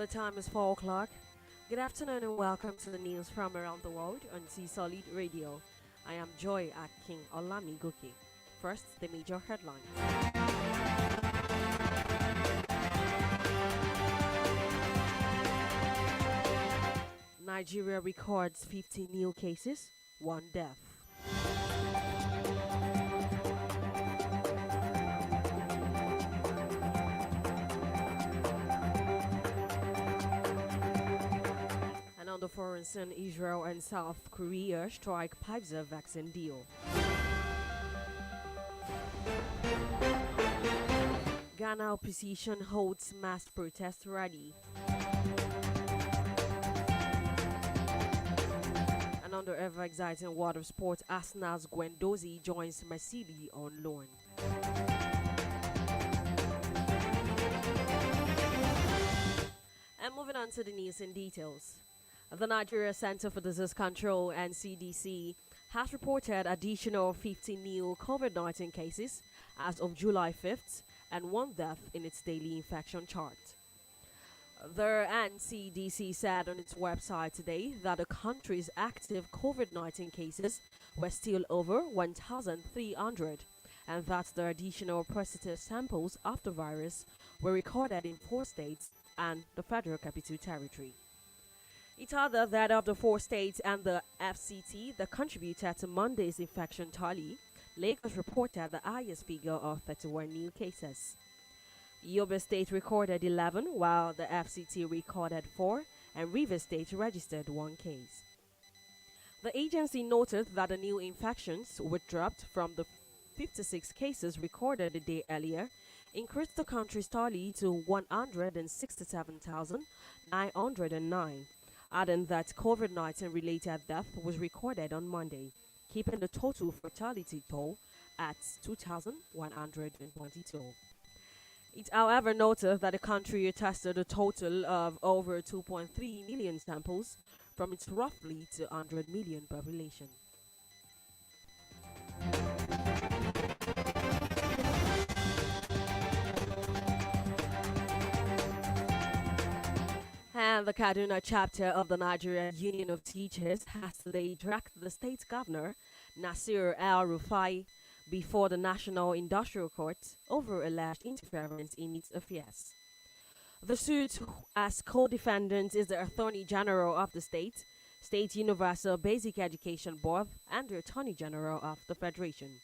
The time is 4 o'clock. Good afternoon and welcome to the news from around the world on Sea Solid Radio. I am Joy at King Olami Goke. First, the major headlines. Nigeria records 50 new cases, one death. And on the foreign scene, Israel and South Korea strike Pfizer vaccine deal. Ghana opposition holds mass protest rally. And on the ever exciting world of sport, Arsenal's Guendouzi joins Marseille on loan. And moving on to the news in details. The Nigeria Center for Disease Control and CDC has reported additional 50 new COVID-19 cases as of July 5th and one death in its daily infection chart. The NCDC said on its website today that the country's active COVID-19 cases were still over 1,300 and that the additional positive samples of the virus were recorded in 4 states and the Federal Capital Territory. It added that of the 4 states and the FCT that contributed to Monday's infection tally, Lagos reported the highest figure of 31 new cases. Yobe State recorded 11, while the FCT recorded 4, and Rivers State registered 1 case. The agency noted that the new infections, which dropped from the 56 cases recorded a day earlier, increased the country's tally to 167,909, adding that COVID-19 related death was recorded on Monday, keeping the total fatality toll at 2,122. It, however, noted that the country tested a total of over 2.3 million samples from its roughly 200 million population. And the Kaduna chapter of the Nigeria Union of Teachers has today dragged the state governor, Nasir El-Rufai, before the National Industrial Court over alleged interference in its affairs. The suit, as co-defendant, is the Attorney General of the state, State Universal Basic Education Board, and the Attorney General of the Federation.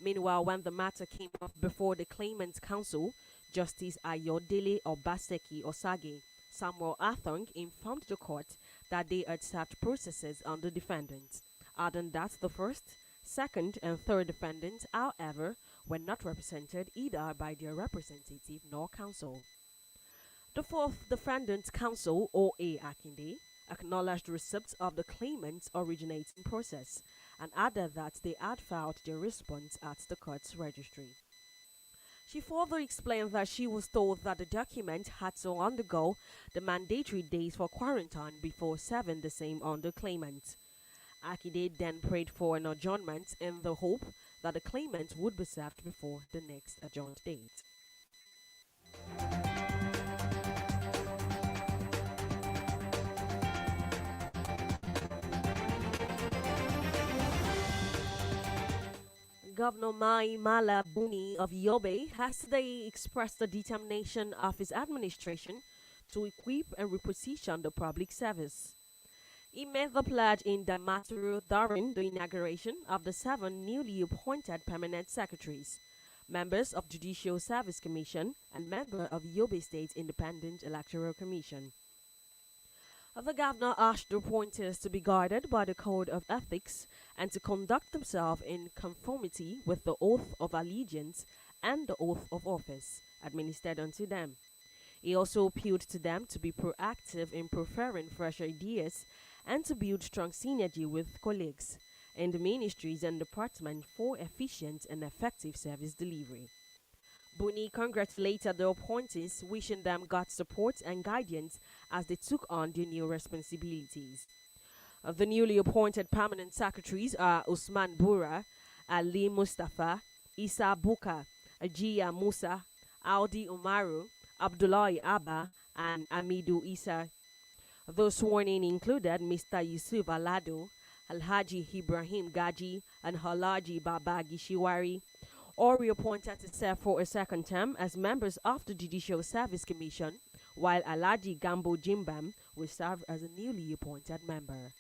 Meanwhile, when the matter came up before the Claimants Council, Justice Ayodele Obaseki Osage Samuel Athong informed the court that they had served processes on the defendants, adding that the first, second, and third defendants, however, were not represented either by their representative nor counsel. The fourth defendant, counsel O.A. Akinde, acknowledged receipts of the claimant's originating process and added that they had filed their response at the court's registry. She further explained that she was told that the document had to undergo the mandatory days for quarantine before serving the same on the claimant. Akinde then prayed for an adjournment in the hope that the claimant would be served before the next adjourned date. Governor Mai Mala Buni of Yobe has today expressed the determination of his administration to equip and reposition the public service. He made the pledge in Damaturu during the inauguration of the 7 newly appointed permanent secretaries, members of Judicial Service Commission, and member of Yobe State Independent Electoral Commission. The governor asked the appointees to be guided by the Code of Ethics and to conduct themselves in conformity with the oath of allegiance and the oath of office administered unto them. He also appealed to them to be proactive in preferring fresh ideas and to build strong synergy with colleagues in the ministries and departments for efficient and effective service delivery. Buni congratulated the appointees, wishing them God's support and guidance as they took on their new responsibilities. The newly appointed permanent secretaries are Usman Bura, Ali Mustafa, Isa Buka, Ajiya Musa, Audi Umaru, Abdullahi Abba, and Amidu Isa. Those sworn in included Mr. Yusuf Alado, Alhaji Ibrahim Gaji, and Halaji Baba Gishiwari, all reappointed to serve for a second term as members of the Judicial Service Commission, while Alhaji Gambo Jimbam will serve as a newly appointed member.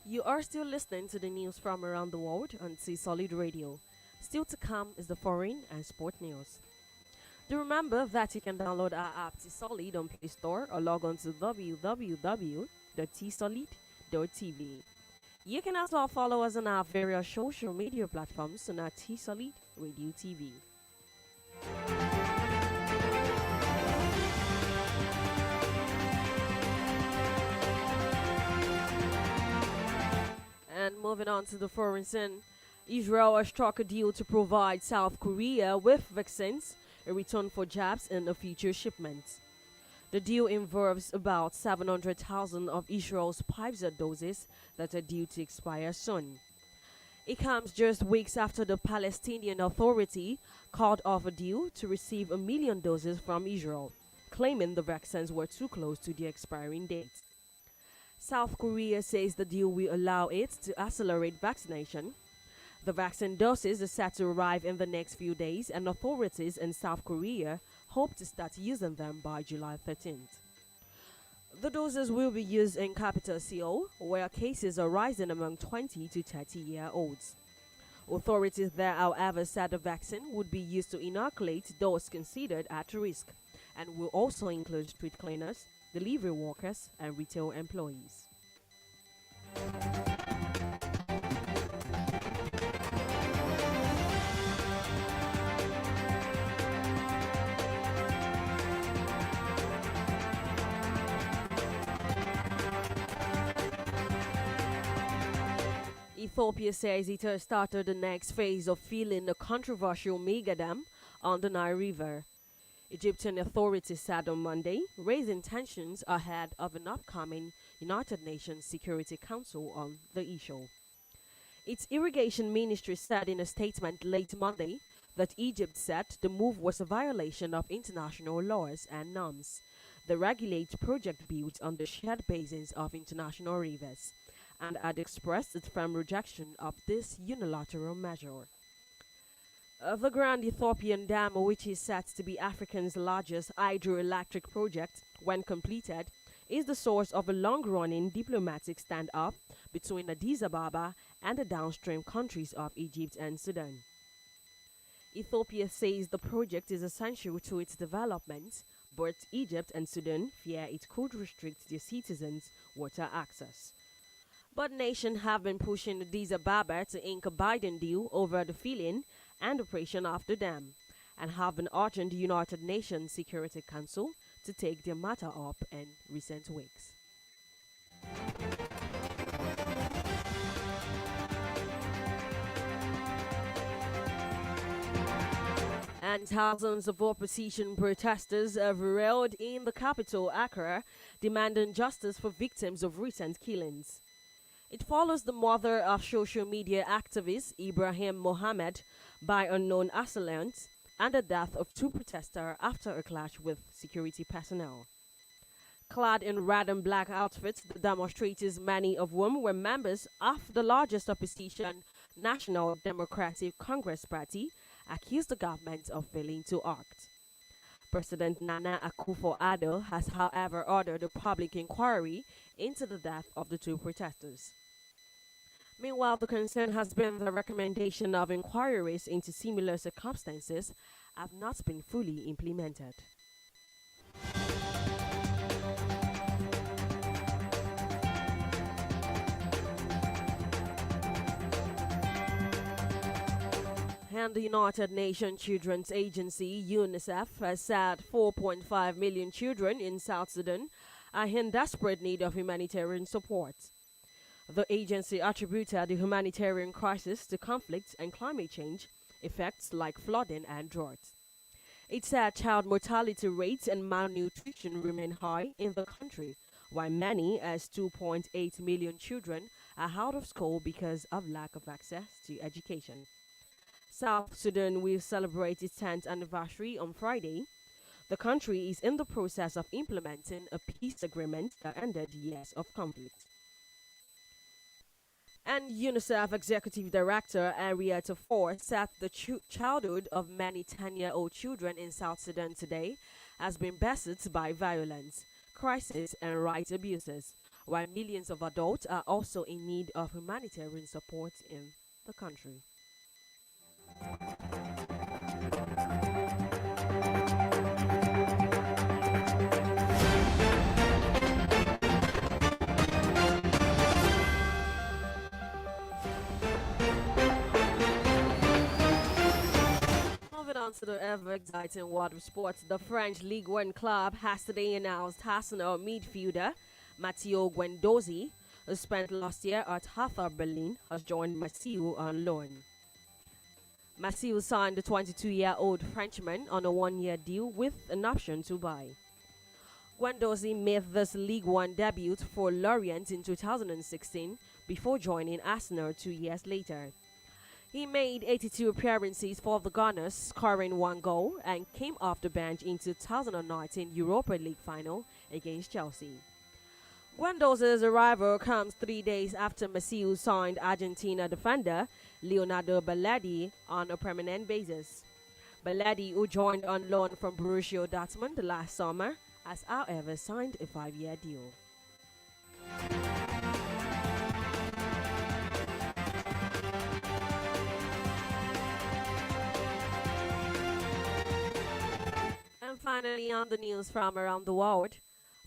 You are still listening to the news from around the world on C Solid Radio. Still to come is the foreign and sport news. Do remember that you can download our app T Solid on Play Store or log on to www.tsolid.tv. You can also follow us on our various social media platforms on our T Solid Radio TV. And moving on to the foreign scene, Israel has struck a deal to provide South Korea with vaccines in return for jabs in a future shipment. The deal involves about 700,000 of Israel's Pfizer doses that are due to expire soon. It comes just weeks after the Palestinian Authority called off a deal to receive 1 million doses from Israel, claiming the vaccines were too close to the expiring date. South Korea says the deal will allow it to accelerate vaccination. The vaccine doses are set to arrive in the next few days, and authorities in South Korea hope to start using them by July 13th. The doses will be used in capital Seoul, where cases are rising among 20 to 30-year-olds. Authorities there, however, said the vaccine would be used to inoculate those considered at risk and will also include street cleaners, delivery workers, and retail employees. Ethiopia says it has started the next phase of filling the controversial mega dam on the Nile River. Egyptian authorities said on Monday, raising tensions ahead of an upcoming United Nations Security Council on the issue. Its irrigation ministry said in a statement late Monday that Egypt said the move was a violation of international laws and norms that regulate project built on the shared basins of international rivers, and had expressed its firm rejection of this unilateral measure. The Grand Ethiopian Dam, which is set to be Africa's largest hydroelectric project when completed, is the source of a long-running diplomatic standoff between Addis Ababa and the downstream countries of Egypt and Sudan. Ethiopia says the project is essential to its development, but Egypt and Sudan fear it could restrict their citizens' water access. But nations have been pushing Addis Ababa to ink a Biden deal over the filling and operation of the dam, and have been urging the United Nations Security Council to take their matter up in recent weeks. And thousands of opposition protesters have railed in the capital, Accra, demanding justice for victims of recent killings. It follows the murder of social media activist Ibrahim Mohammed by unknown assailants and the death of 2 protesters after a clash with security personnel. Clad in red and black outfits, the demonstrators, many of whom were members of the largest opposition National Democratic Congress Party, accused the government of failing to act. President Nana Akufo-Addo has, however, ordered a public inquiry into the death of the 2 protesters. Meanwhile, the concern has been the recommendation of inquiries into similar circumstances have not been fully implemented. And the United Nations Children's Agency, UNICEF, has said 4.5 million children in South Sudan are in desperate need of humanitarian support. The agency attributed the humanitarian crisis to conflict and climate change effects like flooding and drought. It said child mortality rates and malnutrition remain high in the country, while many as 2.8 million children are out of school because of lack of access to education. South Sudan will celebrate its 10th anniversary on Friday. The country is in the process of implementing a peace agreement that ended years of conflict. And UNICEF Executive Director Henrietta Fore said the childhood of many 10-year-old children in South Sudan today has been beset by violence, crisis, and rights abuses, while millions of adults are also in need of humanitarian support in the country. Moving on to the ever exciting world of sports, the French Ligue 1 club has today announced Arsenal midfielder Matteo Guendouzi, who spent last year at Hertha Berlin, has joined Marseille on loan. Marseille signed the 22-year-old Frenchman on a one-year deal with an option to buy. Guendouzi made this Ligue 1 debut for Lorient in 2016 before joining Arsenal 2 years later. He made 82 appearances for the Gunners, scoring 1 goal, and came off the bench in 2019 Europa League final against Chelsea. Guendouzi's arrival comes 3 days after Marseille signed Argentina defender Leonardo Baladi on a permanent basis. Baladi, who joined on loan from Borussia Dortmund last summer, has however signed a 5-year deal. And finally, on the news from around the world,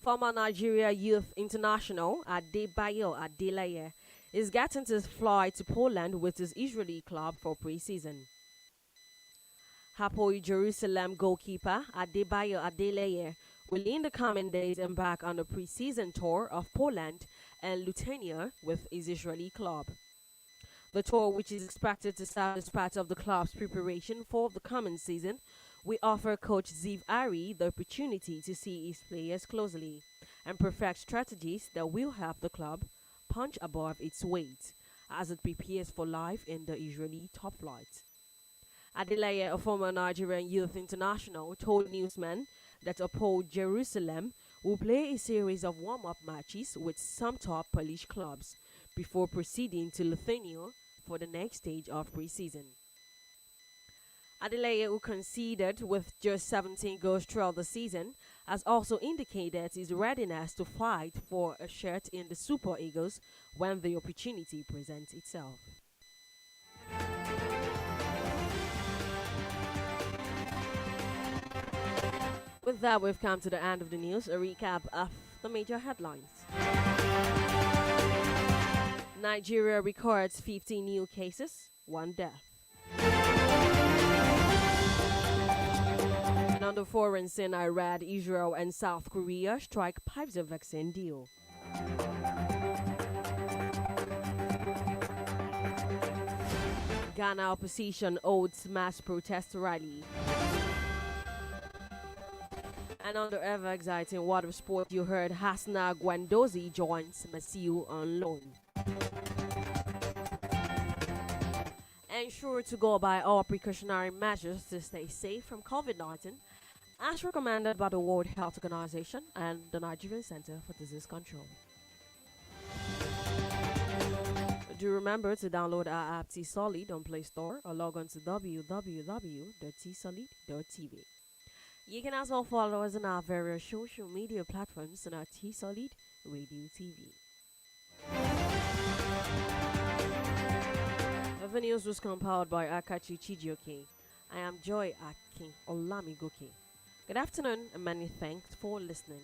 former Nigeria Youth International Adebayo Adeleye is getting to fly to Poland with his Israeli club for pre-season. Hapoel Jerusalem goalkeeper Adebayo Adeleye will in the coming days embark on a pre-season tour of Poland and Lithuania with his Israeli club. The tour, which is expected to serve as part of the club's preparation for the coming season, will offer coach Ziv Ari the opportunity to see his players closely and perfect strategies that will help the club punch above its weight as it prepares for life in the Israeli top flight. Adeleye, a former Nigerian Youth International, told newsmen that Hapoel Jerusalem will play a series of warm-up matches with some top Polish clubs before proceeding to Lithuania for the next stage of pre-season. Adeleye, who conceded with just 17 goals throughout the season, has also indicated his readiness to fight for a shirt in the Super Eagles when the opportunity presents itself. With that, we've come to the end of the news. A recap of the major headlines. Nigeria records 15 new cases, 1 death. And on the foreign scene, I read Israel and South Korea strike Pfizer vaccine deal. Ghana opposition holds mass protest rally. And on the ever exciting world of sport, you heard Arsenal Guendouzi joins Marseille on loan. Ensure to go by all precautionary measures to stay safe from COVID-19, as recommended by the World Health Organization and the Nigerian Center for Disease Control. Do remember to download our app T-Solid on Play Store or log on to www.tsolid.tv. You can also follow us on our various social media platforms on our T-Solid Radio TV. The news was compiled by Akachi Chijioke. I am Joy Akin Olamigoke. Good afternoon and many thanks for listening.